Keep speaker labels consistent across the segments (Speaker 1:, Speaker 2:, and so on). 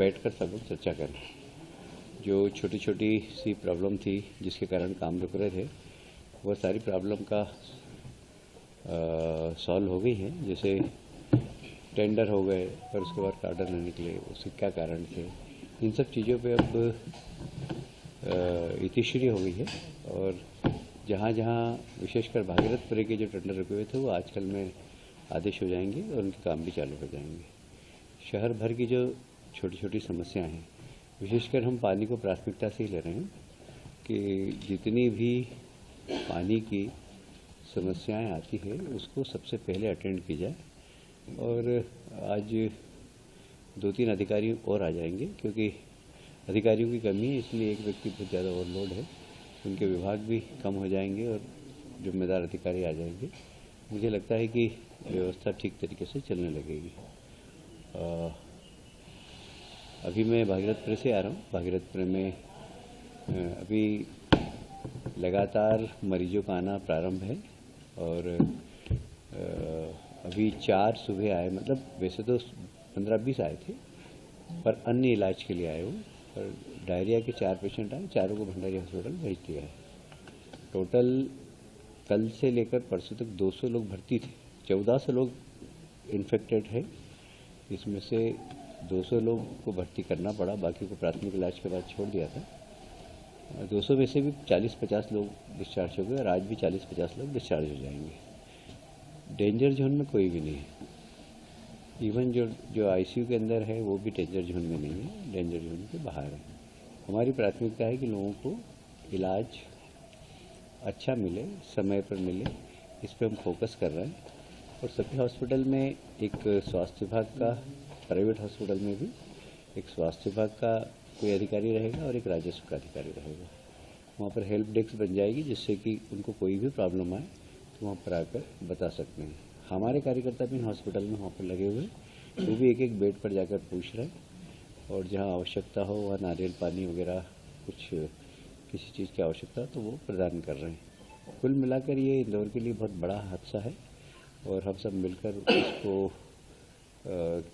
Speaker 1: बैठकर सब लोग चर्चा करें। जो छोटी छोटी सी प्रॉब्लम थी जिसके कारण काम रुक रहे थे, वह सारी प्रॉब्लम का सॉल्व हो गई है। जैसे टेंडर हो गए और उसके बाद कार्डर नहीं निकले, उसके क्या कारण थे, इन सब चीज़ों पे अब इतिश्री हो गई है। और जहाँ जहाँ विशेषकर भागीरथपुर के जो टेंडर रुके हुए थे वो आजकल में आदेश हो जाएंगे और उनके काम भी चालू हो जाएंगे। शहर भर की जो छोटी छोटी समस्याएं हैं, विशेषकर हम पानी को प्राथमिकता से ही ले रहे हैं कि जितनी भी पानी की समस्याएं आती है उसको सबसे पहले अटेंड की जाए। और आज 2-3 अधिकारी और आ जाएंगे, क्योंकि अधिकारियों की कमी है, इसलिए एक व्यक्ति बहुत ज़्यादा ओवरलोड है। उनके विभाग भी कम हो जाएंगे और जिम्मेदार अधिकारी आ जाएंगे। मुझे लगता है कि व्यवस्था ठीक तरीके से चलने लगेगी। अभी मैं भागीरथपुर से आ रहा हूँ। भागीरथपुर में अभी लगातार मरीजों का आना प्रारंभ है और अभी 4 सुबह आए, मतलब वैसे तो 15-20 आए थे पर अन्य इलाज के लिए आए हो। और डायरिया के 4 पेशेंट आए, चारों को भंडारी हॉस्पिटल भेज दिया है। टोटल कल से लेकर परसों तक 200 लोग भर्ती थे, 1400 लोग इन्फेक्टेड है। इसमें से 200 लोग को भर्ती करना पड़ा, बाकी को प्राथमिक इलाज के बाद छोड़ दिया था। 200 में से भी 40-50 लोग डिस्चार्ज हो गए और आज भी 40-50 लोग डिस्चार्ज हो जाएंगे। डेंजर जोन में कोई भी नहीं है। इवन जो आईसीयू के अंदर है वो भी डेंजर जोन में नहीं है, डेंजर जोन के बाहर है। हमारी प्राथमिकता है कि लोगों को इलाज अच्छा मिले, समय पर मिले, इस पर हम फोकस कर रहे हैं। और सभी हॉस्पिटल में एक स्वास्थ्य विभाग का, प्राइवेट हॉस्पिटल में भी एक स्वास्थ्य विभाग का कोई अधिकारी रहेगा और एक राजस्व का अधिकारी रहेगा। वहाँ पर हेल्प डेस्क बन जाएगी, जिससे कि उनको कोई भी प्रॉब्लम आए तो वहाँ पर आकर बता सकते हैं। हमारे कार्यकर्ता भी हॉस्पिटल में वहाँ पर लगे हुए, वो भी एक एक बेड पर जाकर पूछ रहे हैं और जहाँ आवश्यकता हो वहाँ नारियल पानी वगैरह कुछ किसी चीज़ की आवश्यकता तो वो प्रदान कर रहे हैं। कुल मिलाकर ये इंदौर के लिए बहुत बड़ा हादसा है और हम सब मिलकर इसको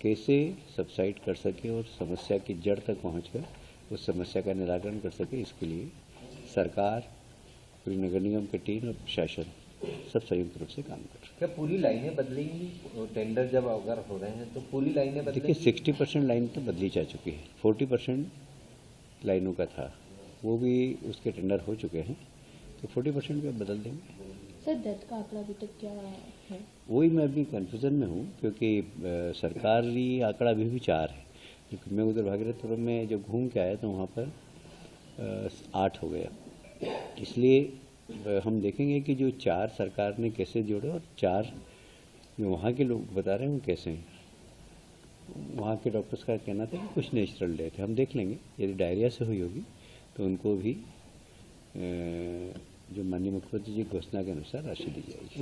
Speaker 1: कैसे सबसाइड कर सके और समस्या की जड़ तक पहुंचकर उस समस्या का निराकरण कर सके, इसके लिए सरकार, पूरी नगर निगम की टीम और प्रशासन सब संयुक्त रूप से काम कर रहे हैं।
Speaker 2: क्या पूरी लाइनें बदलेंगी? टेंडर जब अगर हो रहे हैं तो पूरी लाइनें बदलेंगी?
Speaker 1: देखिए 60% लाइन तो बदली जा चुकी है, 40% लाइनों का था, वो भी उसके टेंडर हो चुके हैं, तो 40% भी बदल देंगे।
Speaker 3: सर डेथ का आंकड़ा अभी तक क्या है?
Speaker 1: वही मैं अभी कन्फ्यूजन में हूँ, क्योंकि सरकारी आंकड़ा अभी भी 4 है। क्योंकि मैं उधर भागीरथपुर में जब घूम के आया तो वहाँ पर 8 हो गया। इसलिए हम देखेंगे कि जो 4 सरकार ने कैसे जोड़े और 4 जो वहाँ के लोग बता रहे हैं वो कैसे हैं। वहाँ के डॉक्टर्स का कहना था कि कुछ नेचुरल डेथ है, हम देख लेंगे। यदि डायरिया से हुई होगी तो उनको भी जो माननीय मुख्यमंत्री जी घोषणा के अनुसार राशि दी जाएगी।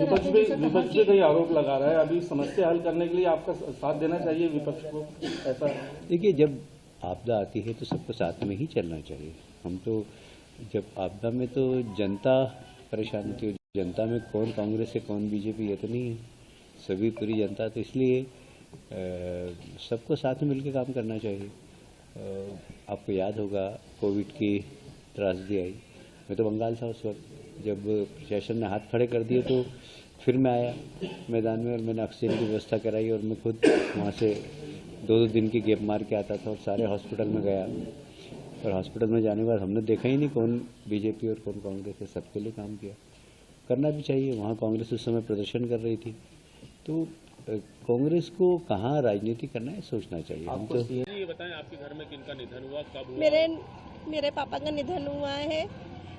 Speaker 4: विपक्ष भी कई आरोप लगा रहा है, अभी समस्या हल करने के लिए आपका साथ देना चाहिए विपक्ष को, ऐसा?
Speaker 1: देखिए, जब आपदा आती है तो सबको साथ में ही चलना चाहिए। हम तो जब आपदा में तो जनता परेशान होती है, जनता में कौन कांग्रेस है कौन बीजेपी ये तो नहीं है, सभी पूरी जनता। तो इसलिए सबको साथ में मिलकर काम करना चाहिए। आपको याद होगा कोविड की त्रासदी आई, मैं तो बंगाल था उस वक्त, जब प्रशासन ने हाथ खड़े कर दिए तो फिर मैं आया मैदान में और मैंने ऑक्सीजन की व्यवस्था कराई और मैं खुद वहाँ से 2-2 दिन की गैप मार के आता था और सारे हॉस्पिटल में गया। और हॉस्पिटल में जाने के बाद हमने देखा ही नहीं कौन बीजेपी और कौन कांग्रेस है, सबके लिए काम किया। करना भी चाहिए। वहाँ कांग्रेस उस समय प्रदर्शन कर रही थी, तो कांग्रेस को कहाँ राजनीति करना है सोचना चाहिए। हम तो
Speaker 5: ये बताएं, आपके घर में किनका निधन हुआ, कब हुआ?
Speaker 6: मेरे पापा का निधन हुआ है,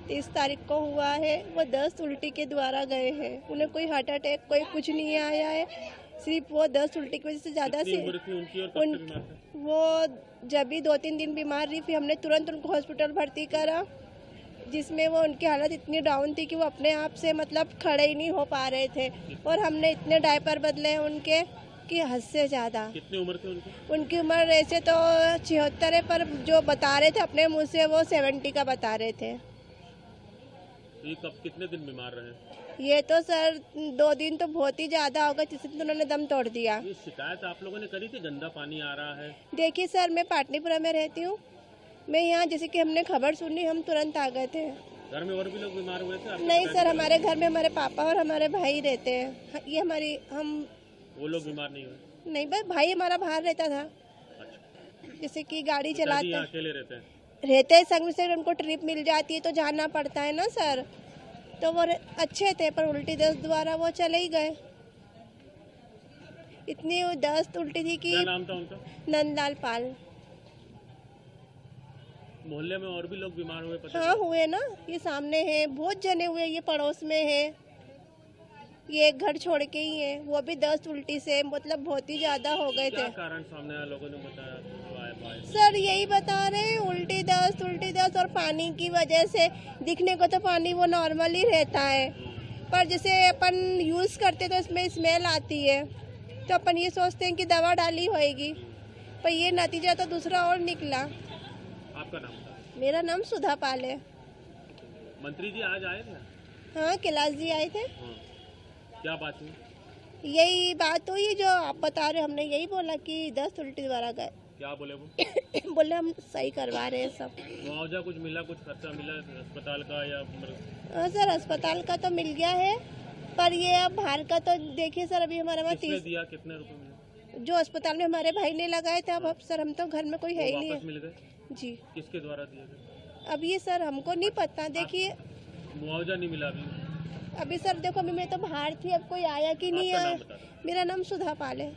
Speaker 6: 30 तारीख को हुआ है। वो 10 उल्टी के द्वारा गए हैं, उन्हें कोई हार्ट अटैक कोई कुछ नहीं आया है, सिर्फ वो 10 उल्टी की वजह से ज़्यादा से वो जब भी 2-3 दिन बीमार रही, फिर हमने तुरंत उनको हॉस्पिटल भर्ती करा, जिसमें वो उनकी हालत इतनी डाउन थी कि वो अपने आप से मतलब खड़े ही नहीं हो पा रहे थे। और हमने इतने डायपर बदले हैं उनके कि हद से ज़्यादा।
Speaker 5: कितनी उम्र थी उनकी?
Speaker 6: उनकी उम्र ऐसे तो 76 है, पर जो बता रहे थे अपने मुँह से वो 70 का बता रहे थे।
Speaker 5: तो ये कब कितने दिन बीमार रहे?
Speaker 6: ये तो सर 2 दिन तो बहुत ही ज़्यादा होगा, तीसरे दिन उन्होंने दम तोड़ दिया।
Speaker 5: ये शिकायत आप लोगों ने करी थी गंदा पानी आ रहा है?
Speaker 6: देखिए सर, मैं पाटलीपुरा में रहती हूँ। मैं यहाँ जैसे कि हमने खबर सुनी, हम तुरंत आ गए थे।
Speaker 5: घर में और भी लोग बीमार हुए थे? आपको
Speaker 6: नहीं
Speaker 5: पता
Speaker 6: सर,
Speaker 5: नहीं
Speaker 6: हमारे घर में हमारे पापा और हमारे भाई रहते हैं। ये हम
Speaker 5: वो लोग बीमार नहीं हुए?
Speaker 6: नहीं, बस भाई हमारा बाहर रहता था,
Speaker 5: अच्छा,
Speaker 6: जैसे कि गाड़ी
Speaker 5: पिताजी
Speaker 6: चलाते
Speaker 5: यहाँ अकेले रहते हैं?
Speaker 6: रहते हैं संग से, उनको ट्रिप मिल जाती है तो जाना पड़ता है ना सर। तो वो अच्छे थे, पर उल्टी दस्त द्वारा वो चले ही गए। इतनी दस्त उल्टी थी कि
Speaker 5: क्या नाम था उनका?
Speaker 6: नंदलाल पाल।
Speaker 5: मोहल्ले में और भी लोग बीमार हुए पता
Speaker 6: हाँ हुए ना, ये सामने है, बहुत जने हुए, ये पड़ोस में है, ये एक घर छोड़ के ही है, वो भी दस्त उल्टी से, मतलब बहुत ही ज्यादा हो गए
Speaker 5: क्या
Speaker 6: थे।
Speaker 5: कारण सामने आया, लोगों ने बताया जो आए पाए?
Speaker 6: सर यही बता रहे हैं, उल्टी दस्त और पानी की वजह से। दिखने को तो पानी वो नॉर्मल ही रहता है, पर जैसे अपन यूज़ करते तो इसमें स्मेल आती है, तो अपन ये सोचते हैं कि दवा डाली होएगी, पर ये नतीजा तो दूसरा और निकला।
Speaker 5: आपका नाम था?
Speaker 6: मेरा नाम सुधा पाल है।
Speaker 5: मंत्री जी आज आए थे?
Speaker 6: हाँ, कैलाश जी आए थे।
Speaker 5: हाँ। क्या बात हुई?
Speaker 6: यही बात हुई जो आप बता रहे, हमने यही बोला कि दस्त उल्टी द्वारा गए।
Speaker 5: क्या बोले वो?
Speaker 6: बोले हम सही करवा रहे हैं सब।
Speaker 5: मुआवजा कुछ मिला, कुछ खर्चा मिला अस्पताल का या
Speaker 6: हाँ सर, अस्पताल का तो मिल गया है, पर ये अब बाहर का तो देखिए सर, अभी हमारे वहाँ
Speaker 5: किसने दिया, कितने रुपए मिले?
Speaker 6: जो अस्पताल में हमारे भाई ने लगाए थे। अब सर हम तो घर में कोई है ही नहीं
Speaker 5: वापस
Speaker 6: है
Speaker 5: मिल गए?
Speaker 6: जी।
Speaker 5: किसके द्वारा दिए गए?
Speaker 6: अब ये सर हमको नहीं पता, देखिए
Speaker 5: मुआवजा नहीं मिला अभी?
Speaker 6: अभी सर देखो, अभी मैं तो बाहर थी, अब कोई आया कि नहीं
Speaker 5: आपका
Speaker 6: आया।
Speaker 5: नाम बता दो।
Speaker 6: मेरा नाम सुधा पाल है।